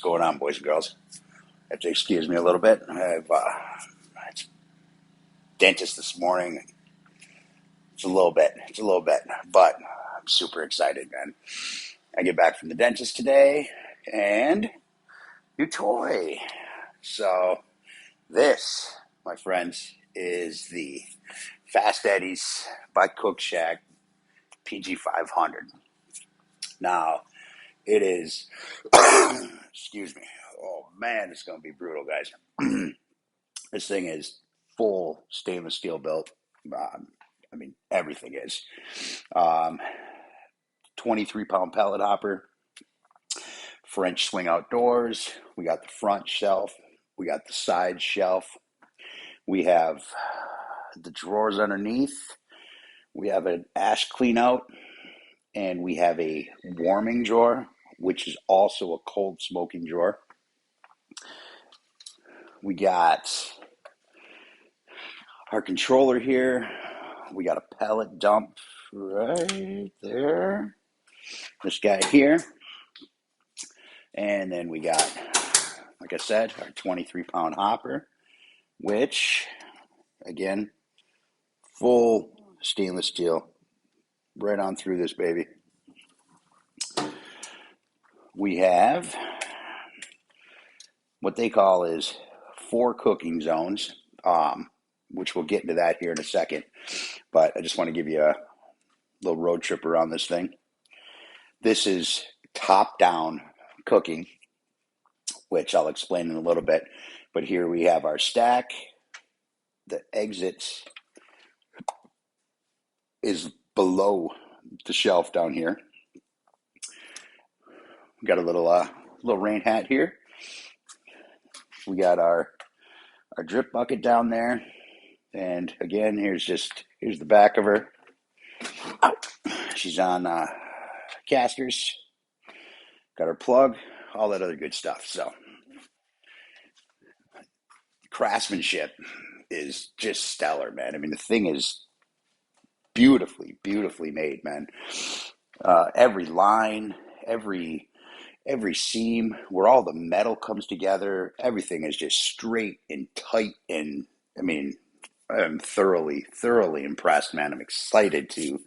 What's going on, boys and girls? Have to excuse me a little bit. I have it's dentist this morning. It's a little bit, but I'm super excited, man. I get back from the dentist today, and new toy. So this, my friends, is the Fast Eddys by CookShack PG500. Now, it is, excuse me. Oh man, it's going to be brutal, guys. This thing is full stainless steel built. Everything is. 23-pound pellet hopper, French swing outdoors. We got the front shelf. We got the side shelf. We have the drawers underneath. We have an ash clean out. And we have a warming drawer, which is also a cold smoking drawer. We got our controller here. We got a pellet dump right there. This guy here. And then we got, like I said, our 23-pound hopper, which, again, full stainless steel. Right on through this baby. We have what they call is 4 cooking zones, which we'll get into that here in a second. But I just want to give you a little road trip around this thing. This is top-down cooking, which I'll explain in a little bit. But here we have our stack. The exits is below the shelf down here. We got a little rain hat here. We got our drip bucket down there, and again, here's the back of her. Ow. She's on casters. Got her plug, all that other good stuff. So, Craftsmanship is just stellar, man. I mean, the thing is beautifully made, man. Every line, every seam, where all the metal comes together, everything is just straight and tight. And I mean, I'm thoroughly impressed, man. I'm excited to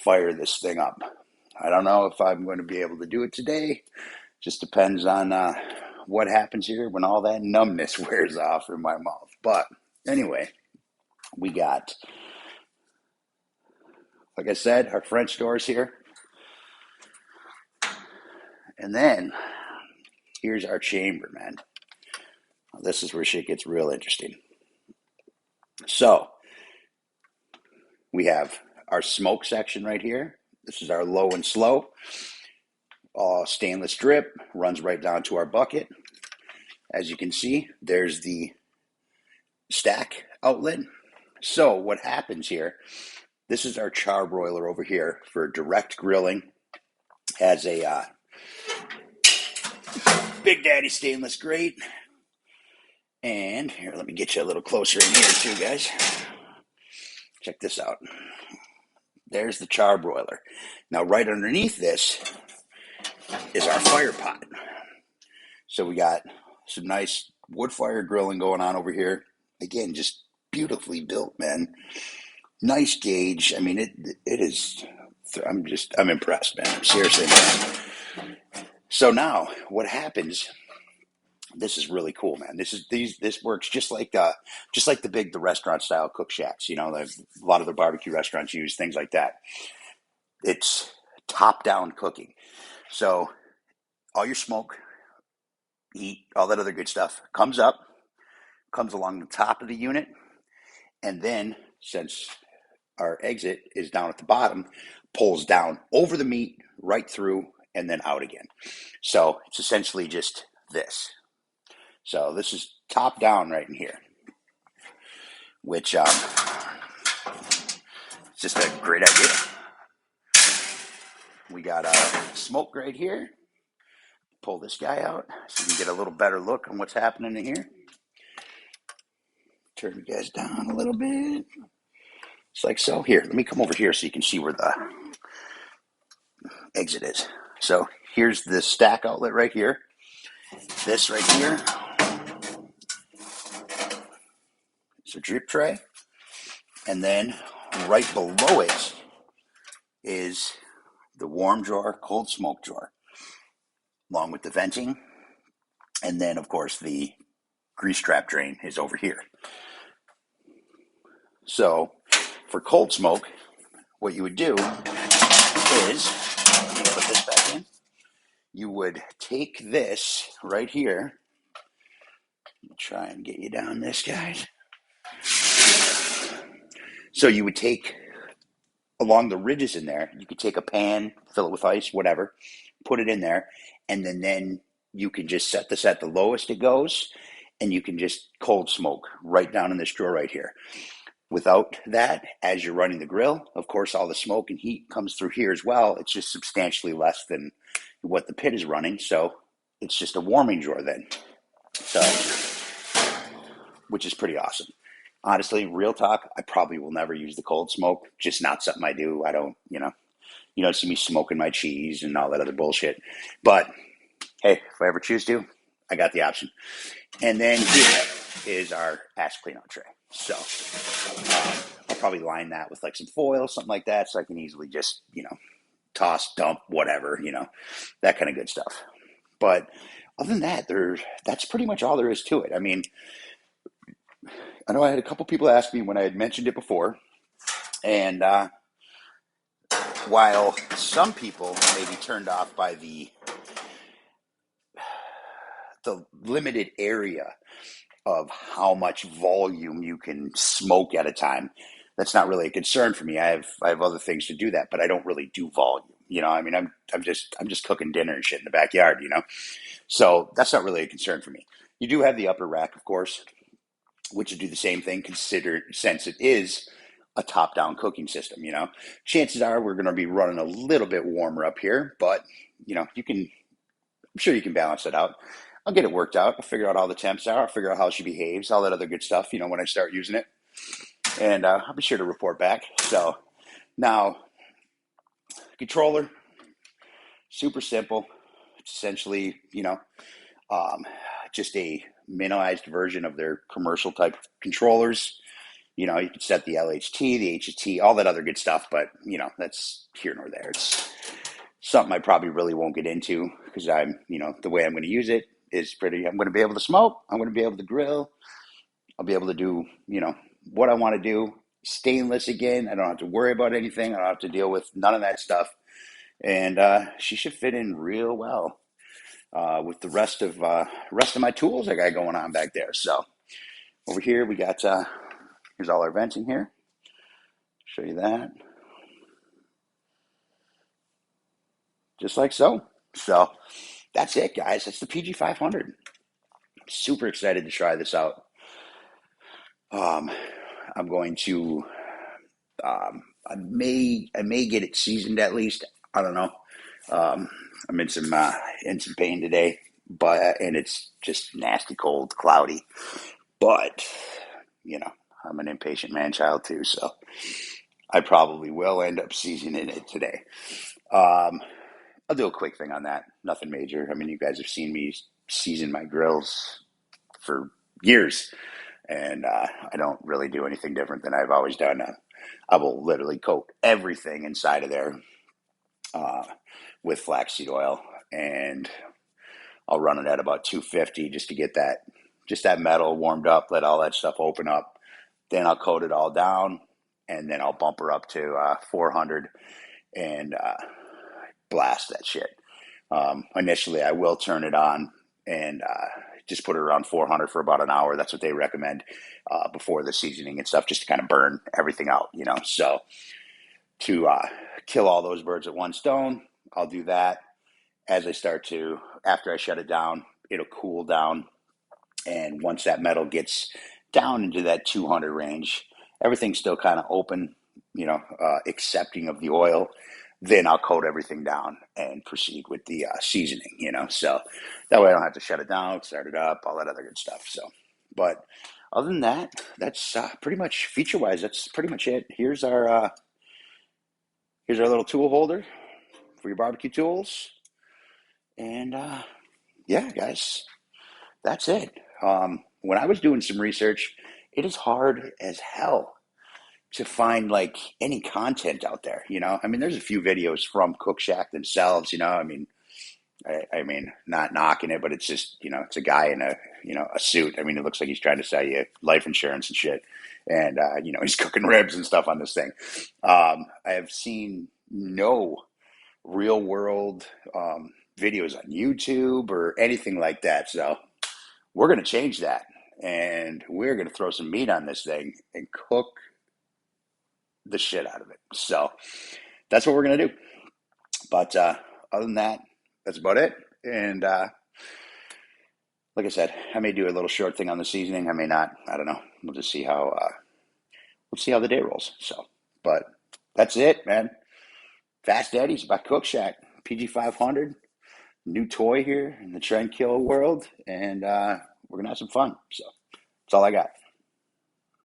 fire this thing up. I don't know if I'm going to be able to do it today. Just depends on what happens here when all that numbness wears off in my mouth. But anyway, we got, like I said, our French doors here. And then here's our chamber, man. This is where shit gets real interesting. So we have our smoke section right here. This is our low and slow. Stainless drip, runs right down to our bucket. As you can see, there's the stack outlet. So what happens here, this is our charbroiler over here for direct grilling. Has a Big Daddy stainless grate. And here, let me get you a little closer in here too, guys. Check this out. There's the charbroiler. Now, right underneath this is our fire pot. So we got some nice wood fire grilling going on over here. Again, just beautifully built, man. Nice gauge. I mean, it is. I'm impressed, man. Seriously, man. So now, what happens? This is really cool, man. This works just like the restaurant style cook shacks. You know, a lot of the barbecue restaurants use things like that. It's top down cooking. So all your smoke, heat, all that other good stuff comes along the top of the unit, and then since our exit is down at the bottom, pulls down over the meat, right through, and then out again. So it's essentially just this. So this is top down right in here, which it's just a great idea. We got a smoke right here. Pull this guy out so you can get a little better look on what's happening in here. Turn you guys down a little bit. Just like so. Here, let me come over here so you can see where the exit is. So here's the stack outlet right here. This right here is a drip tray. And then right below it is the warm drawer, cold smoke drawer, along with the venting. And then, of course, the grease trap drain is over here. So for cold smoke, what you would do is, let me put this back in, you would take this right here. Let me try and get you down this, guys. So you would take, along the ridges in there, you could take a pan, fill it with ice, whatever, put it in there, and then you can just set this at the lowest it goes, and you can just cold smoke right down in this drawer right here. Without that, as you're running the grill, of course, all the smoke and heat comes through here as well. It's just substantially less than what the pit is running, so it's just a warming drawer then. So, which is pretty awesome. Honestly, real talk, I probably will never use the cold smoke. Just not something I do. I don't, you don't see me smoking my cheese and all that other bullshit. But hey, if I ever choose to, I got the option. And then here is our ash cleanout tray. So I'll probably line that with like some foil, something like that, so I can easily just, toss, dump, whatever, that kind of good stuff. But other than that, that's pretty much all there is to it. I mean, I know I had a couple people ask me when I had mentioned it before, and while some people may be turned off by the limited area of how much volume you can smoke at a time, that's not really a concern for me. I have other things to do that, but I don't really do volume. I mean, I'm just cooking dinner and shit in the backyard. So that's not really a concern for me. You do have the upper rack, of course, which would do the same thing, considered since it is a top-down cooking system. Chances are we're going to be running a little bit warmer up here, but I'm sure you can balance it out. I'll get it worked out. I'll figure out all the temps are. I'll figure out how she behaves, all that other good stuff, when I start using it. And I'll be sure to report back. So now, controller, super simple. It's essentially, just a minimized version of their commercial type controllers. You can set the LHT, the HT, all that other good stuff, but that's here nor there. It's something I probably really won't get into because I'm, the way I'm going to use it is I'm going to be able to smoke. I'm going to be able to grill. I'll be able to do, what I want to do. Stainless again. I don't have to worry about anything. I don't have to deal with none of that stuff. And she should fit in real well with the rest of my tools I got going on back there. So over here we got here's all our venting here. Show you that. Just like so. So that's it, guys. That's the PG500. I'm super excited to try this out. I'm going to, I may get it seasoned at least. I don't know. I'm in some pain today, and it's just nasty cold, cloudy. But I'm an impatient man-child too, so I probably will end up seasoning it today. I'll do a quick thing on that. Nothing major. I mean, you guys have seen me season my grills for years, and I don't really do anything different than I've always done. I will literally coat everything inside of there with flaxseed oil, and I'll run it at about 250 just to get that metal warmed up, let all that stuff open up. Then I'll coat it all down, and then I'll bump her up to 400 and blast that shit. Initially, I will turn it on and just put it around 400 for about an hour. That's what they recommend before the seasoning and stuff, just to kind of burn everything out, So to kill all those birds at one stone, I'll do that. After I shut it down, it'll cool down. And once that metal gets down into that 200 range, everything's still kind of open, accepting of the oil. Then I'll coat everything down and proceed with the seasoning, So that way I don't have to shut it down, start it up, all that other good stuff. So, but other than that, that's pretty much feature-wise. That's pretty much it. Here's our little tool holder for your barbecue tools, and yeah, guys, that's it. When I was doing some research, it is hard as hell to find like any content out there. I mean, there's a few videos from CookShack themselves. I mean, I mean, not knocking it, but it's just it's a guy in a suit. I mean, it looks like he's trying to sell you life insurance and shit, and he's cooking ribs and stuff on this thing. I have seen no real world videos on YouTube or anything like that. So we're going to change that, and we're going to throw some meat on this thing and cook the shit out of it. So that's what we're going to do. But other than that, that's about it. And like I said, I may do a little short thing on the seasoning. I may not. I don't know. We'll just see how the day rolls. So, but that's it, man. Fast Eddys by CookShack PG500, new toy here in the trend kill world, and we're gonna have some fun. So that's all I got.